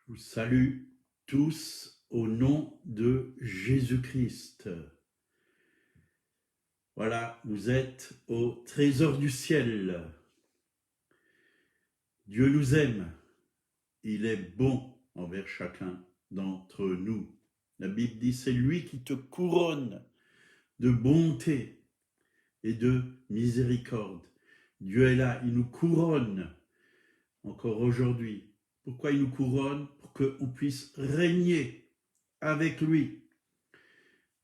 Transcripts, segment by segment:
Je vous salue tous au nom de Jésus-Christ. Voilà, vous êtes au trésor du ciel. Dieu nous aime. Il est bon envers chacun d'entre nous. La Bible dit, c'est lui qui te couronne de bonté et de miséricorde. Dieu est là, il nous couronne encore aujourd'hui. Pourquoi il nous couronne? Pour qu'on puisse régner avec lui.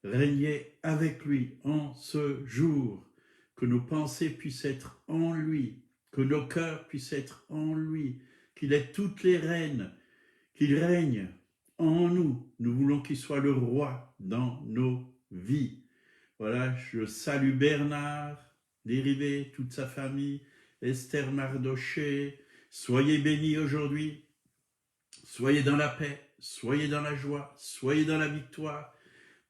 Régner avec lui en ce jour, que nos pensées puissent être en lui, que nos cœurs puissent être en lui, qu'il ait toutes les rênes, qu'il règne en nous. Nous voulons qu'il soit le roi dans nos vies. Voilà, je salue Bernard, Dérivé, toute sa famille, Esther Mardoché. Soyez bénis aujourd'hui, soyez dans la paix, soyez dans la joie, soyez dans la victoire,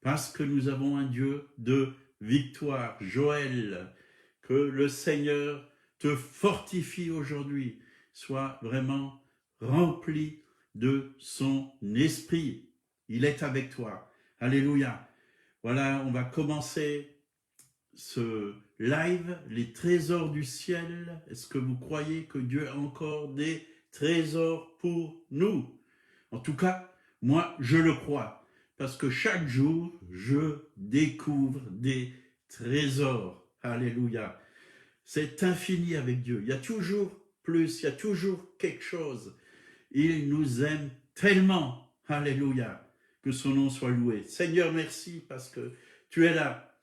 parce que nous avons un Dieu de victoire. Joël, que le Seigneur te fortifie aujourd'hui, sois vraiment rempli de son esprit. Il est avec toi. Alléluia. Voilà, on va commencer ce live, les trésors du ciel. Est-ce que vous croyez que Dieu a encore des trésors pour nous? En tout cas, moi, je le crois. Parce que chaque jour, je découvre des trésors. Alléluia. C'est infini avec Dieu. Il y a toujours plus, il y a toujours quelque chose. Il nous aime tellement. Alléluia. Que son nom soit loué. Seigneur, merci parce que tu es là.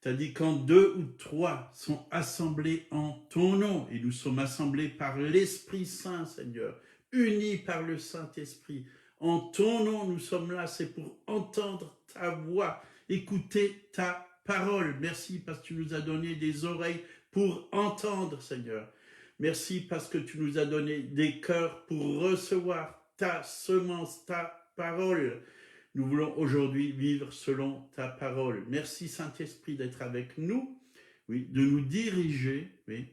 Tu as dit quand 2 ou 3 sont assemblés en ton nom, et nous sommes assemblés par l'Esprit Saint, Seigneur, unis par le Saint-Esprit. En ton nom, nous sommes là, c'est pour entendre ta voix, écouter ta parole. Merci parce que tu nous as donné des oreilles pour entendre, Seigneur. Merci parce que tu nous as donné des cœurs pour recevoir ta semence, ta parole. Nous voulons aujourd'hui vivre selon ta parole. Merci Saint-Esprit d'être avec nous, oui, de nous diriger, oui.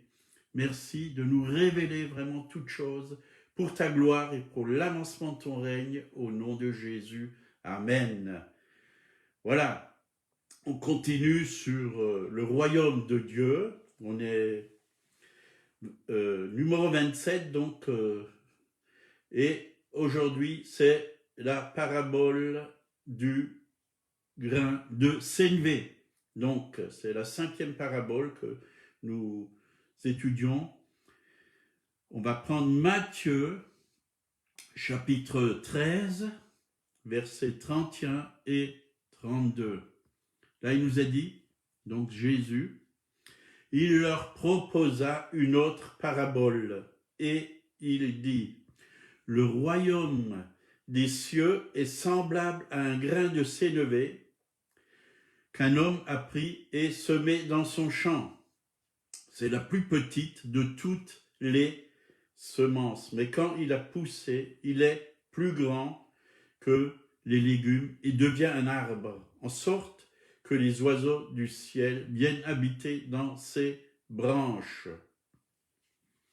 Merci de nous révéler vraiment toutes choses pour ta gloire et pour l'avancement de ton règne au nom de Jésus. Amen. Voilà, on continue sur le royaume de Dieu. On est numéro 27, donc, et aujourd'hui c'est la parabole du grain de sénévé. Donc, c'est la 5e parabole que nous étudions. On va prendre Matthieu, chapitre 13, versets 31 et 32. Là, il nous a dit, donc Jésus, il leur proposa une autre parabole et il dit, le royaume des cieux est semblable à un grain de sénévé qu'un homme a pris et semé dans son champ. C'est la plus petite de toutes les semences, mais quand il a poussé, il est plus grand que les légumes et devient un arbre, en sorte que les oiseaux du ciel viennent habiter dans ses branches.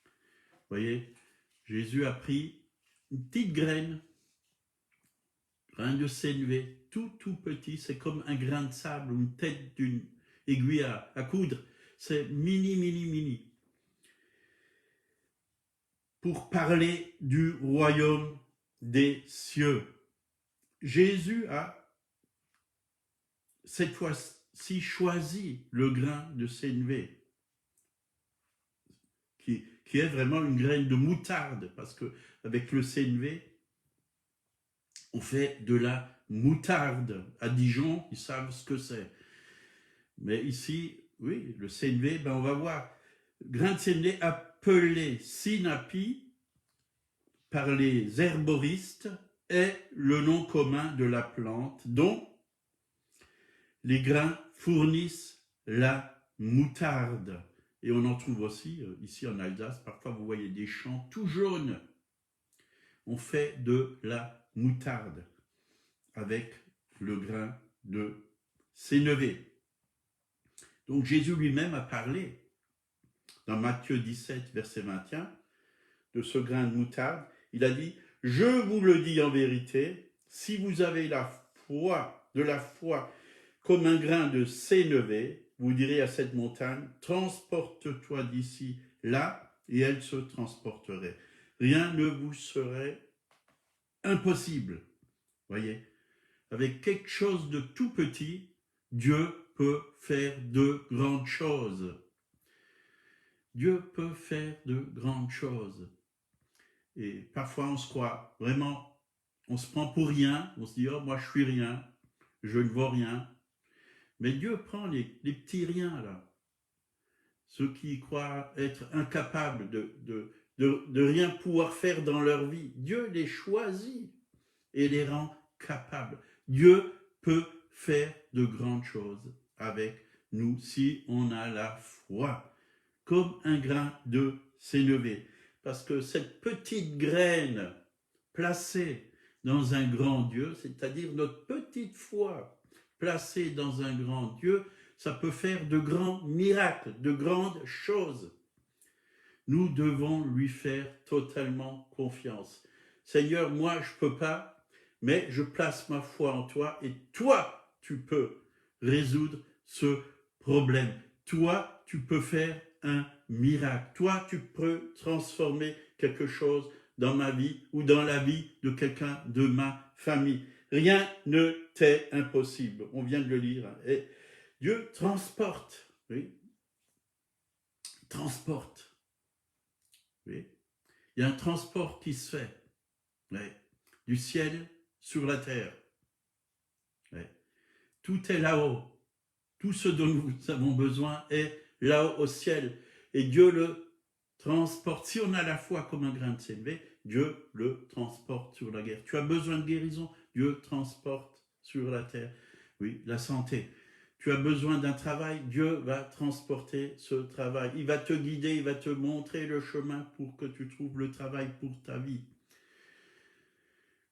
Vous voyez, Jésus a pris une petite grain de sénévé, tout petit, c'est comme un grain de sable ou une tête d'une aiguille à coudre. C'est mini. Pour parler du royaume des cieux. Jésus a cette fois-ci choisi le grain de sénévé, qui est vraiment une graine de moutarde, parce que avec le sénévé, on fait de la moutarde. À Dijon, ils savent ce que c'est. Mais ici, oui, le sénévé, on va voir. Grain de sénévé appelé sinapi par les herboristes est le nom commun de la plante dont les grains fournissent la moutarde. Et on en trouve aussi ici en Alsace. Parfois, vous voyez des champs tout jaunes. On fait de la moutarde avec le grain de sénévé. Donc Jésus lui-même a parlé dans Matthieu 17, verset 21, de ce grain de moutarde. Il a dit, Je vous le dis en vérité, si vous avez de la foi comme un grain de sénévé, vous direz à cette montagne, transporte-toi d'ici là, et elle se transporterait. Rien ne vous serait impossible. Voyez, avec quelque chose de tout petit, Dieu peut faire de grandes choses. Dieu peut faire de grandes choses. Et parfois, on se croit vraiment, on se prend pour rien, on se dit, oh, moi, je suis rien, je ne vaux rien. Mais Dieu prend les petits riens, là. Ceux qui croient être incapables de rien pouvoir faire dans leur vie. Dieu les choisit et les rend capables. Dieu peut faire de grandes choses avec nous si on a la foi, comme un grain de sénévé. Parce que cette petite graine placée dans un grand Dieu, c'est-à-dire notre petite foi placée dans un grand Dieu, ça peut faire de grands miracles, de grandes choses. Nous devons lui faire totalement confiance. Seigneur, moi, je ne peux pas, mais je place ma foi en toi et toi, tu peux résoudre ce problème. Toi, tu peux faire un miracle. Toi, tu peux transformer quelque chose dans ma vie ou dans la vie de quelqu'un de ma famille. Rien ne t'est impossible. On vient de le lire. Et Dieu transporte, oui, transporte. Oui. Il y a un transport qui se fait, oui, du ciel sur la terre. Oui. Tout est là-haut. Tout ce dont nous avons besoin est là-haut au ciel. Et Dieu le transporte. Si on a la foi comme un grain de sénévé, Dieu le transporte sur la terre. Tu as besoin de guérison, Dieu transporte sur la terre. Oui, la santé. Tu as besoin d'un travail, Dieu va transporter ce travail. Il va te guider, il va te montrer le chemin pour que tu trouves le travail pour ta vie.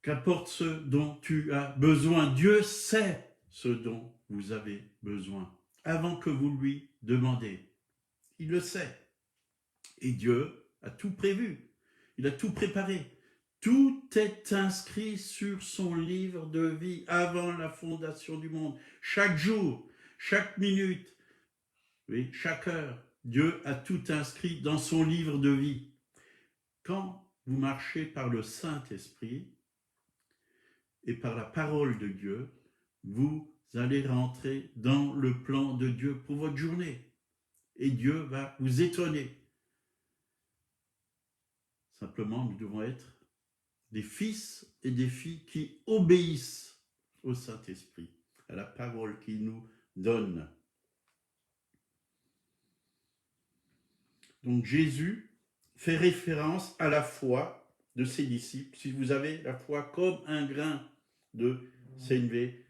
Qu'apporte ce dont tu as besoin. Dieu sait ce dont vous avez besoin avant que vous lui demandez. Il le sait. Et Dieu a tout prévu. Il a tout préparé. Tout est inscrit sur son livre de vie avant la fondation du monde. Chaque jour, chaque minute, oui, chaque heure, Dieu a tout inscrit dans son livre de vie. Quand vous marchez par le Saint-Esprit et par la parole de Dieu, vous allez rentrer dans le plan de Dieu pour votre journée. Et Dieu va vous étonner. Simplement, nous devons être des fils et des filles qui obéissent au Saint-Esprit, à la parole qu'il nous donne. Donc Jésus fait référence à la foi de ses disciples. Si vous avez la foi comme un grain de sénévé,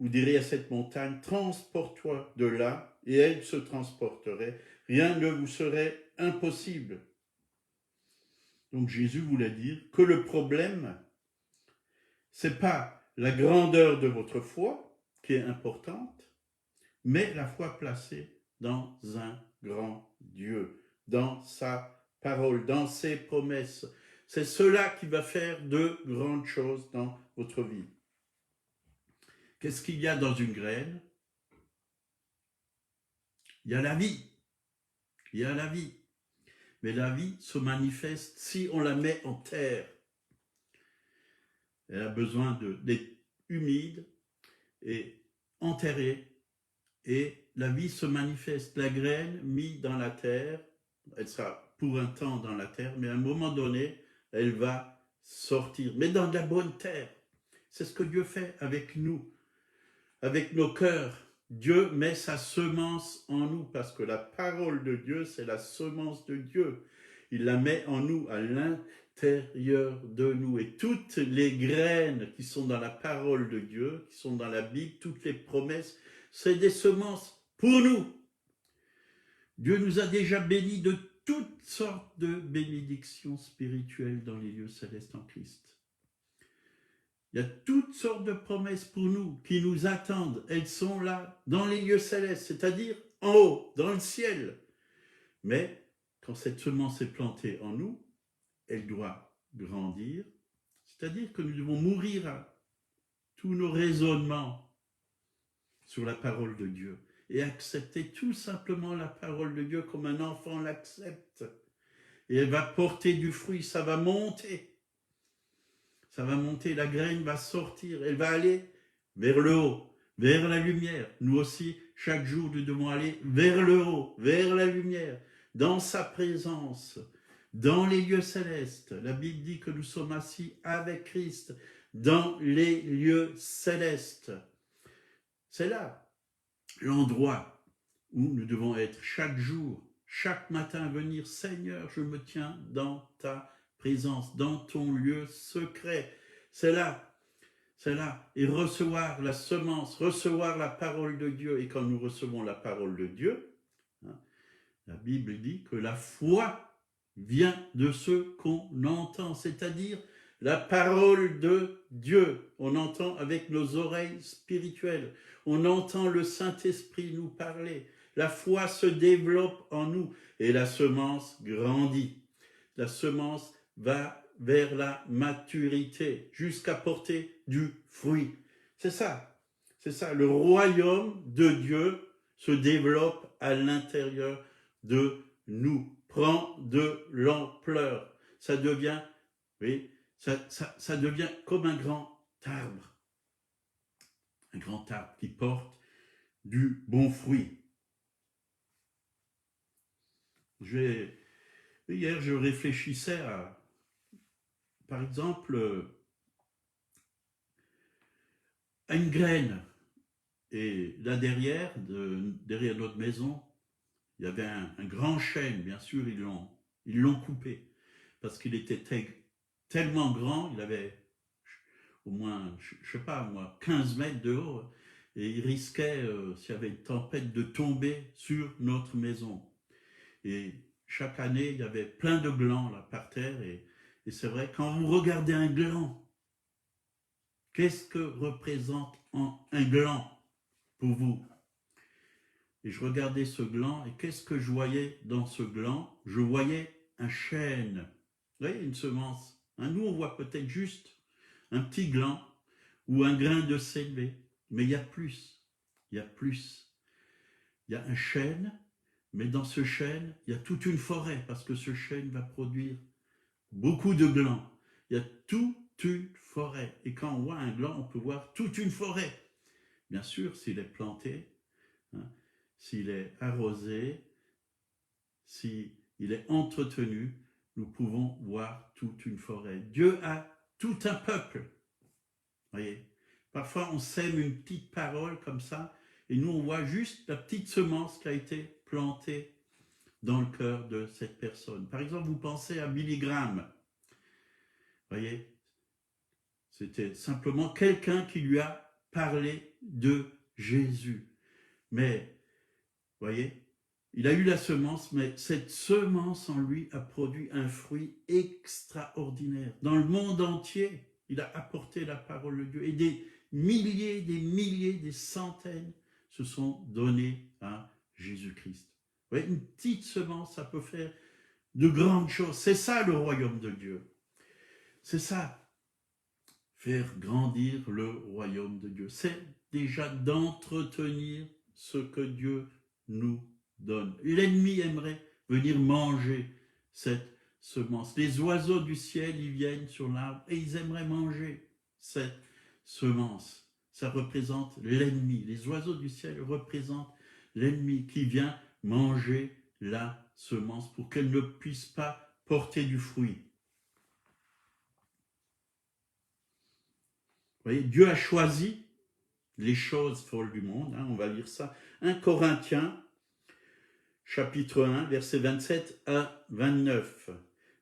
vous direz à cette montagne, transporte-toi de là, et elle se transporterait. Rien ne vous serait impossible. Donc Jésus voulait dire que le problème, c'est pas la grandeur de votre foi qui est importante, mais la foi placée dans un grand Dieu, dans sa parole, dans ses promesses. C'est cela qui va faire de grandes choses dans votre vie. Qu'est-ce qu'il y a dans une graine? Il y a la vie. Il y a la vie. Mais la vie se manifeste si on la met en terre. Elle a besoin d'être humide et enterrée. Et la vie se manifeste. La graine mise dans la terre, elle sera pour un temps dans la terre, mais à un moment donné, elle va sortir. Mais dans de la bonne terre. C'est ce que Dieu fait avec nous, avec nos cœurs. Dieu met sa semence en nous, parce que la parole de Dieu, c'est la semence de Dieu. Il la met en nous, à l'intérieur de nous. Et toutes les graines qui sont dans la parole de Dieu, qui sont dans la Bible, toutes les promesses, c'est des semences pour nous. Dieu nous a déjà bénis de toutes sortes de bénédictions spirituelles dans les lieux célestes en Christ. Il y a toutes sortes de promesses pour nous qui nous attendent. Elles sont là, dans les lieux célestes, c'est-à-dire en haut, dans le ciel. Mais quand cette semence est plantée en nous, elle doit grandir. C'est-à-dire que nous devons mourir à tous nos raisonnements sur la parole de Dieu et accepter tout simplement la parole de Dieu comme un enfant l'accepte. Et elle va porter du fruit, ça va monter. Ça va monter, la graine va sortir, elle va aller vers le haut, vers la lumière. Nous aussi, chaque jour, nous devons aller vers le haut, vers la lumière, dans sa présence, dans les lieux célestes. La Bible dit que nous sommes assis avec Christ dans les lieux célestes. C'est là l'endroit où nous devons être chaque jour, chaque matin, venir, Seigneur, je me tiens dans ta présence, dans ton lieu secret. C'est là, et recevoir la semence, recevoir la parole de Dieu. Et quand nous recevons la parole de Dieu, la Bible dit que la foi vient de ce qu'on entend, c'est-à-dire la parole de Dieu. On entend avec nos oreilles spirituelles, on entend le Saint-Esprit nous parler. La foi se développe en nous et la semence grandit. La semence va vers la maturité jusqu'à porter du fruit. C'est ça, le royaume de Dieu se développe à l'intérieur de nous, prend de l'ampleur. Ça devient, oui, ça devient comme un grand arbre qui porte du bon fruit. Hier, je réfléchissais à, par exemple, à une graine. Et là derrière notre maison, il y avait un grand chêne. Bien sûr, ils l'ont coupé parce qu'il était tellement grand, il avait au moins, je sais pas moi, 15 mètres de haut, et il risquait, s'il y avait une tempête, de tomber sur notre maison. Et chaque année, il y avait plein de glands là par terre, et c'est vrai, quand vous regardez un gland, qu'est-ce que représente un gland pour vous? Et je regardais ce gland, et qu'est-ce que je voyais dans ce gland? Je voyais un chêne. Vous voyez, une semence. Nous, on voit peut-être juste un petit gland ou un grain de séné, mais il y a plus. Il y a plus. Il y a un chêne, mais dans ce chêne, il y a toute une forêt, parce que ce chêne va produire beaucoup de glands. Il y a toute une forêt. Et quand on voit un gland, on peut voir toute une forêt. Bien sûr, s'il est planté, s'il est arrosé, s'il est entretenu, nous pouvons voir toute une forêt. Dieu a tout un peuple. Voyez, parfois on sème une petite parole comme ça, et nous on voit juste la petite semence qui a été plantée dans le cœur de cette personne. Par exemple, vous pensez à Billy Graham. Voyez, c'était simplement quelqu'un qui lui a parlé de Jésus. Mais, voyez, il a eu la semence, mais cette semence en lui a produit un fruit extraordinaire. Dans le monde entier, il a apporté la parole de Dieu. Et des milliers, des centaines se sont donnés à Jésus-Christ. Vous voyez, une petite semence, ça peut faire de grandes choses. C'est ça le royaume de Dieu. C'est ça, faire grandir le royaume de Dieu. C'est déjà d'entretenir ce que Dieu nous donne. L'ennemi aimerait venir manger cette semence. Les oiseaux du ciel, ils viennent sur l'arbre et ils aimeraient manger cette semence. Ça représente l'ennemi. Les oiseaux du ciel représentent l'ennemi qui vient manger la semence pour qu'elle ne puisse pas porter du fruit. Vous voyez, Dieu a choisi les choses folles du monde. On va lire ça. 1 Corinthiens, chapitre 1, versets 27 à 29.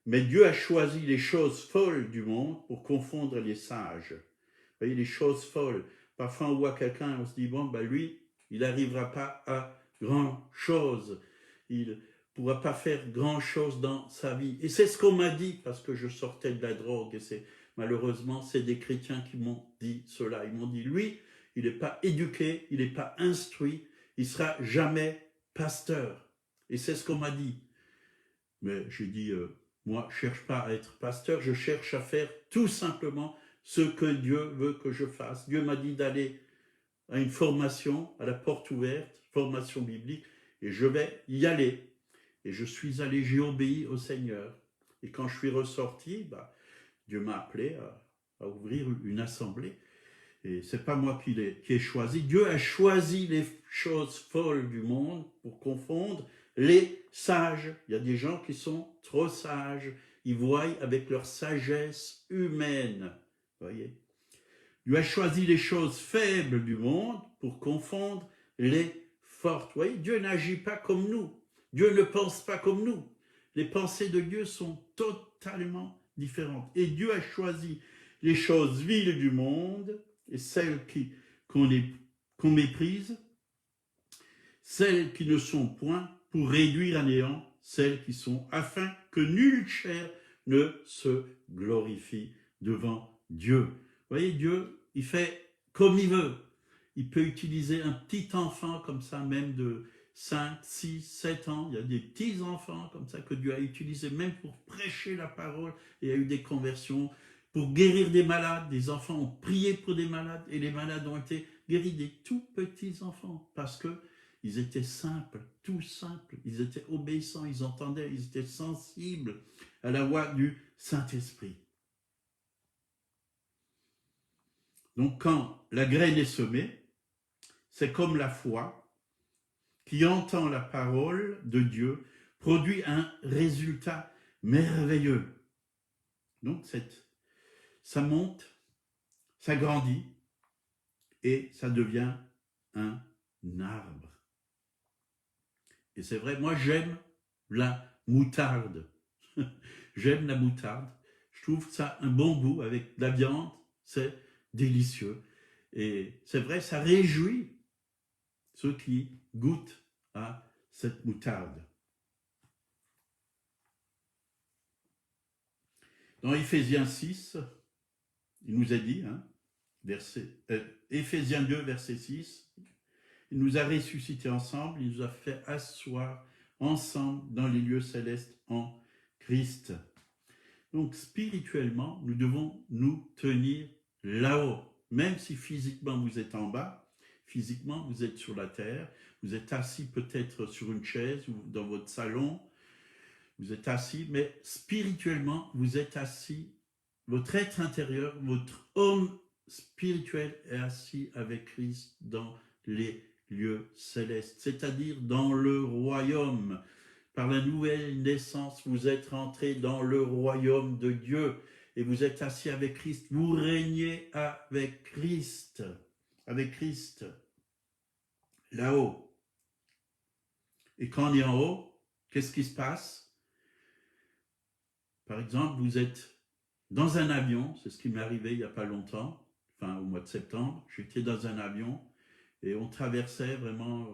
Mais Dieu a choisi les choses folles du monde pour confondre les sages. Vous voyez, les choses folles. Parfois, on voit quelqu'un et on se dit, bon, lui, il n'arrivera pas à grand-chose. Il ne pourra pas faire grand-chose dans sa vie. Et c'est ce qu'on m'a dit, parce que je sortais de la drogue. Et malheureusement, c'est des chrétiens qui m'ont dit cela. Ils m'ont dit, lui, il n'est pas éduqué, il n'est pas instruit, il ne sera jamais pasteur. Et c'est ce qu'on m'a dit. Mais j'ai dit, Moi, je ne cherche pas à être pasteur, je cherche à faire tout simplement ce que Dieu veut que je fasse. Dieu m'a dit d'aller à une formation à la porte ouverte, formation biblique, et je vais y aller. Et je suis allé, j'ai obéi au Seigneur. Et quand je suis ressorti, Dieu m'a appelé à ouvrir une assemblée. Et c'est pas moi qui ai choisi. Dieu a choisi les choses folles du monde pour confondre les sages. Il y a des gens qui sont trop sages. Ils voient avec leur sagesse humaine. Voyez. Dieu a choisi les choses faibles du monde pour confondre les fortes. Voyez, Dieu n'agit pas comme nous. Dieu ne pense pas comme nous. Les pensées de Dieu sont totalement différentes. Et Dieu a choisi les choses viles du monde et celles qu'on méprise, celles qui ne sont point, pour réduire à néant celles qui sont, afin que nulle chair ne se glorifie devant Dieu. Vous voyez, Dieu, il fait comme il veut. Il peut utiliser un petit enfant comme ça, même de 5, 6, 7 ans. Il y a des petits enfants comme ça que Dieu a utilisés même pour prêcher la parole. Et il y a eu des conversions. Pour guérir des malades, des enfants ont prié pour des malades et les malades ont été guéris, des tout petits enfants, parce qu'ils étaient simples, tout simples, ils étaient obéissants, ils entendaient, ils étaient sensibles à la voix du Saint-Esprit. Donc quand la graine est semée, c'est comme la foi qui entend la parole de Dieu, produit un résultat merveilleux. Donc ça monte, ça grandit et ça devient un arbre. Et c'est vrai, moi j'aime la moutarde. J'aime la moutarde. Je trouve ça un bon goût avec de la viande, c'est délicieux. Et c'est vrai, ça réjouit ceux qui goûtent à cette moutarde. Dans Éphésiens 6, il nous a dit, Éphésiens 2, verset 6, il nous a ressuscités ensemble, il nous a fait asseoir ensemble dans les lieux célestes en Christ. Donc spirituellement, nous devons nous tenir là-haut, même si physiquement vous êtes en bas, physiquement vous êtes sur la terre, vous êtes assis peut-être sur une chaise ou dans votre salon, vous êtes assis, mais spirituellement vous êtes assis, votre être intérieur, votre homme spirituel est assis avec Christ dans les lieux célestes, c'est-à-dire dans le royaume. Par la nouvelle naissance, vous êtes rentrés dans le royaume de Dieu et vous êtes assis avec Christ. Vous régnez avec Christ, là-haut. Et quand on est en haut, qu'est-ce qui se passe? Par exemple, vous êtes dans un avion, c'est ce qui m'est arrivé il n'y a pas longtemps, enfin au mois de septembre, j'étais dans un avion et on traversait vraiment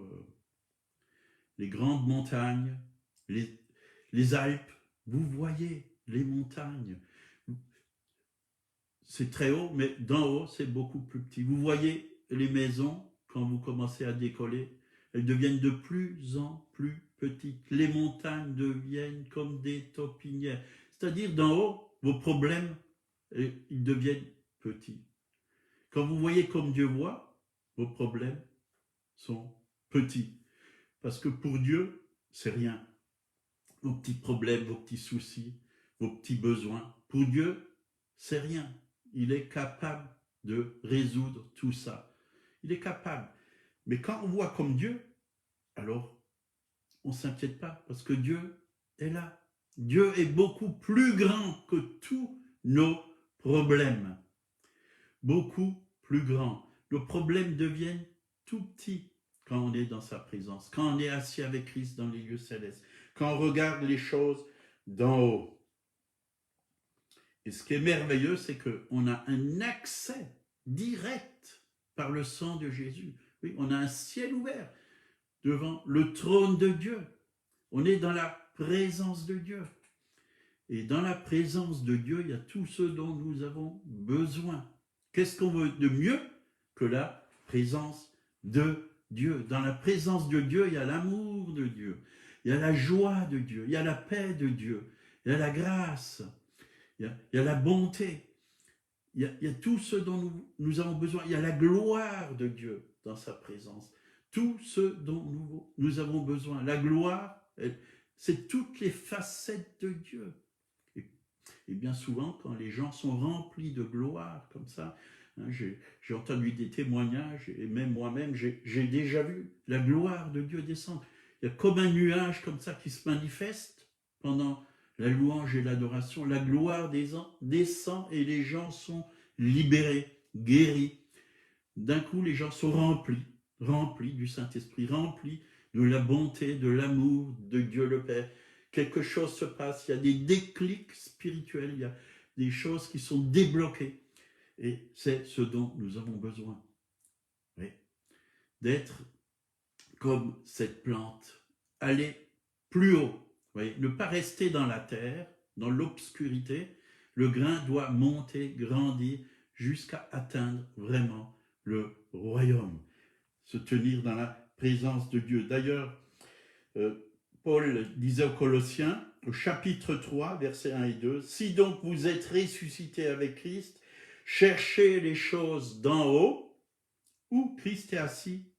les grandes montagnes, les Alpes, vous voyez les montagnes. C'est très haut, mais d'en haut, c'est beaucoup plus petit. Vous voyez les maisons, quand vous commencez à décoller, elles deviennent de plus en plus petites. Les montagnes deviennent comme des taupinières. C'est-à-dire, d'en haut, vos problèmes, ils deviennent petits. Quand vous voyez comme Dieu voit, vos problèmes sont petits. Parce que pour Dieu, c'est rien. Vos petits problèmes, vos petits soucis, vos petits besoins. Pour Dieu, c'est rien. Il est capable de résoudre tout ça. Il est capable. Mais quand on voit comme Dieu, alors on ne s'inquiète pas parce que Dieu est là. Dieu est beaucoup plus grand que tous nos problèmes. Beaucoup plus grand. Nos problèmes deviennent tout petits quand on est dans sa présence, quand on est assis avec Christ dans les lieux célestes, quand on regarde les choses d'en haut. Et ce qui est merveilleux, c'est qu'on a un accès direct par le sang de Jésus. Oui, on a un ciel ouvert devant le trône de Dieu. On est dans la présence de Dieu. Et dans la présence de Dieu, il y a tout ce dont nous avons besoin. Qu'est-ce qu'on veut de mieux que la présence de Dieu? Dans la présence de Dieu, il y a l'amour de Dieu, il y a la joie de Dieu, il y a la paix de Dieu. il y a la grâce, il y a la bonté, il y a tout ce dont nous avons besoin, il y a la gloire de Dieu dans sa présence, tout ce dont nous avons besoin. La gloire, c'est toutes les facettes de Dieu. Et bien souvent, quand les gens sont remplis de gloire comme ça, hein, j'ai entendu des témoignages, et même moi-même, j'ai déjà vu la gloire de Dieu descendre. Il y a comme un nuage comme ça qui se manifeste pendant la louange et l'adoration. La gloire descend et les gens sont libérés, guéris. D'un coup, les gens sont remplis du Saint-Esprit, remplis de la bonté, de l'amour de Dieu le Père. Quelque chose se passe, il y a des déclics spirituels, il y a des choses qui sont débloquées. Et c'est ce dont nous avons besoin. Oui. D'être comme cette plante, aller plus haut. Oui. Ne pas rester dans la terre, dans l'obscurité. Le grain doit monter, grandir, jusqu'à atteindre vraiment le royaume. Se tenir dans la présence de Dieu. D'ailleurs, Paul disait aux Colossiens, au chapitre 3, versets 1 et 2, « Si donc vous êtes ressuscités avec Christ, cherchez les choses d'en haut, où Christ est assis,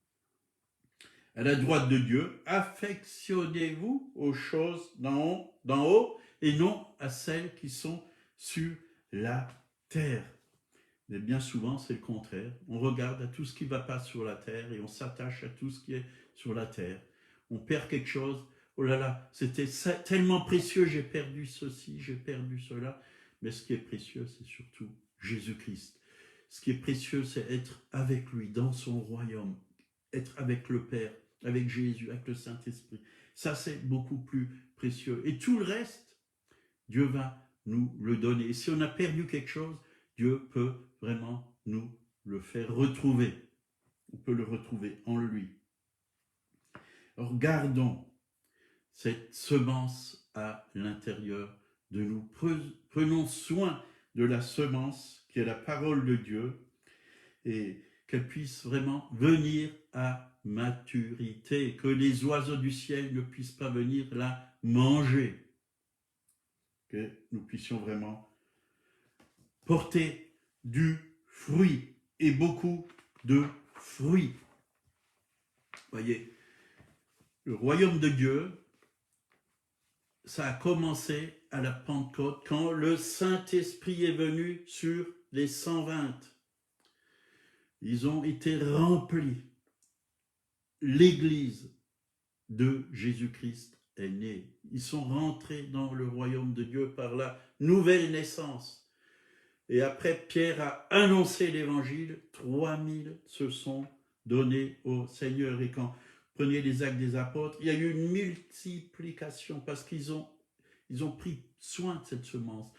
à la droite de Dieu. Affectionnez-vous aux choses d'en haut et non à celles qui sont sur la terre. » Mais bien souvent, c'est le contraire. On regarde à tout ce qui ne va pas sur la terre et on s'attache à tout ce qui est sur la terre. On perd quelque chose. Oh là là, c'était tellement précieux, j'ai perdu ceci, j'ai perdu cela. Mais ce qui est précieux, c'est surtout Jésus-Christ. Ce qui est précieux, c'est être avec lui, dans son royaume, être avec le Père, avec Jésus, avec le Saint-Esprit. Ça, c'est beaucoup plus précieux. Et tout le reste, Dieu va nous le donner. Et si on a perdu quelque chose, Dieu peut vraiment nous le faire retrouver. On peut le retrouver en lui. Alors, gardons cette semence à l'intérieur de nous. Prenons soin de la semence qui est la parole de Dieu et qu'elle puisse vraiment venir à maturité, que les oiseaux du ciel ne puissent pas venir la manger, que nous puissions vraiment porter du fruit et beaucoup de fruits. Voyez, le royaume de Dieu, ça a commencé à la Pentecôte quand le Saint-Esprit est venu sur les 120. Ils ont été remplis. L'Église de Jésus-Christ est née. Ils sont rentrés dans le royaume de Dieu par la nouvelle naissance. Et après, Pierre a annoncé l'évangile, 3000 se sont donnés au Seigneur. Et quand vous prenez les actes des apôtres, il y a eu une multiplication parce qu'ils ont pris soin de cette semence.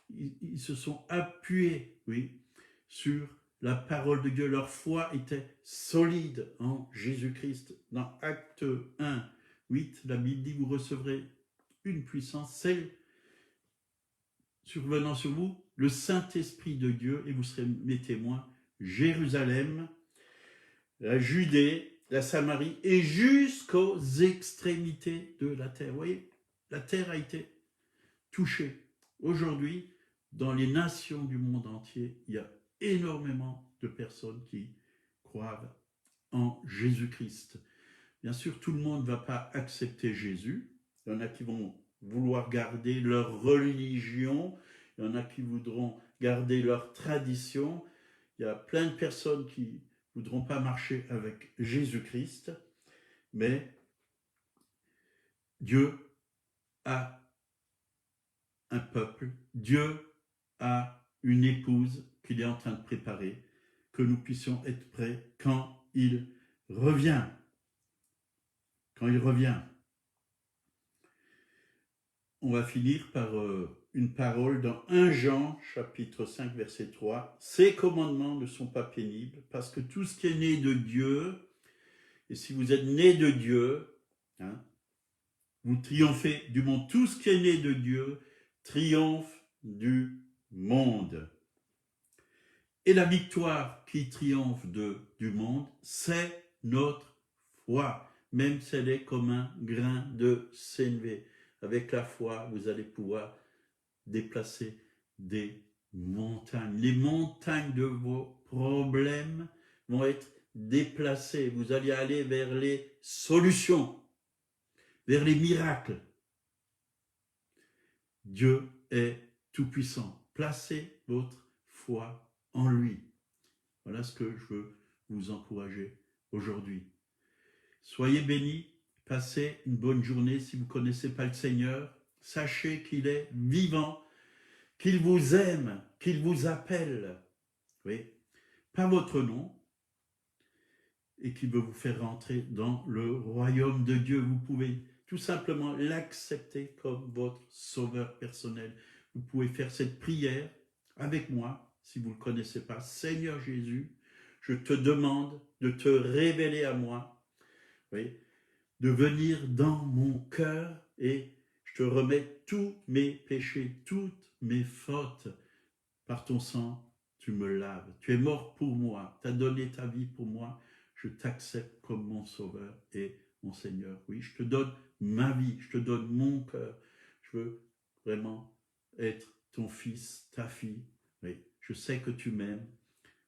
Ils se sont appuyés, oui, sur la parole de Dieu. Leur foi était solide en Jésus-Christ. Dans Acte 1, 8, la Bible dit, vous recevrez une puissance, celle survenant sur vous, le Saint-Esprit de Dieu, et vous serez mes témoins, Jérusalem, la Judée, la Samarie, et jusqu'aux extrémités de la terre. Vous voyez, la terre a été touchée. Aujourd'hui, dans les nations du monde entier, il y a énormément de personnes qui croient en Jésus-Christ. Bien sûr, tout le monde ne va pas accepter Jésus. Il y en a qui vont vouloir garder leur religion. Il y en a qui voudront garder leur tradition. Il y a plein de personnes qui ne voudront pas marcher avec Jésus-Christ. Mais Dieu a un peuple. Dieu a une épouse qu'il est en train de préparer, que nous puissions être prêts quand il revient. Quand il revient. On va finir par une parole dans 1 Jean, chapitre 5, verset 3. « Ces commandements ne sont pas pénibles, parce que tout ce qui est né de Dieu, et si vous êtes né de Dieu, hein, vous triomphez du monde. Tout ce qui est né de Dieu triomphe du monde. Et la victoire qui triomphe du monde, c'est notre foi, même si elle est comme un grain de sénévé. » avec la foi, vous allez pouvoir déplacer des montagnes. Les montagnes de vos problèmes vont être déplacées. Vous allez aller vers les solutions, vers les miracles. Dieu est tout-puissant. Placez votre foi en lui. Voilà ce que je veux vous encourager aujourd'hui. Soyez bénis, passez une bonne journée. Si vous ne connaissez pas le Seigneur, sachez qu'il est vivant, qu'il vous aime, qu'il vous appelle. Oui, pas votre nom, et qu'il veut vous faire rentrer dans le royaume de Dieu. Vous pouvez tout simplement l'accepter comme votre sauveur personnel. Vous pouvez faire cette prière avec moi, si vous ne le connaissez pas. Seigneur Jésus, je te demande de te révéler à moi, oui, de venir dans mon cœur, et je te remets tous mes péchés, toutes mes fautes. Par ton sang, tu me laves. Tu es mort pour moi, tu as donné ta vie pour moi. Je t'accepte comme mon sauveur et mon Seigneur. Oui, je te donne ma vie, je te donne mon cœur. Je veux vraiment être ton fils, ta fille. Oui, je sais que tu m'aimes.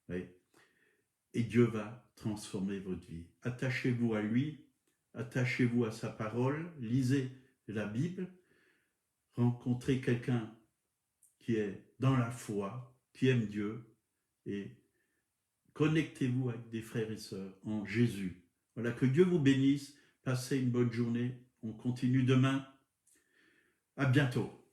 Oui, et Dieu va transformer votre vie. Attachez-vous à lui, attachez-vous à sa parole, lisez la Bible, rencontrez quelqu'un qui est dans la foi, qui aime Dieu, et connectez-vous avec des frères et sœurs en Jésus. Voilà, que Dieu vous bénisse, passez une bonne journée, on continue demain. À bientôt.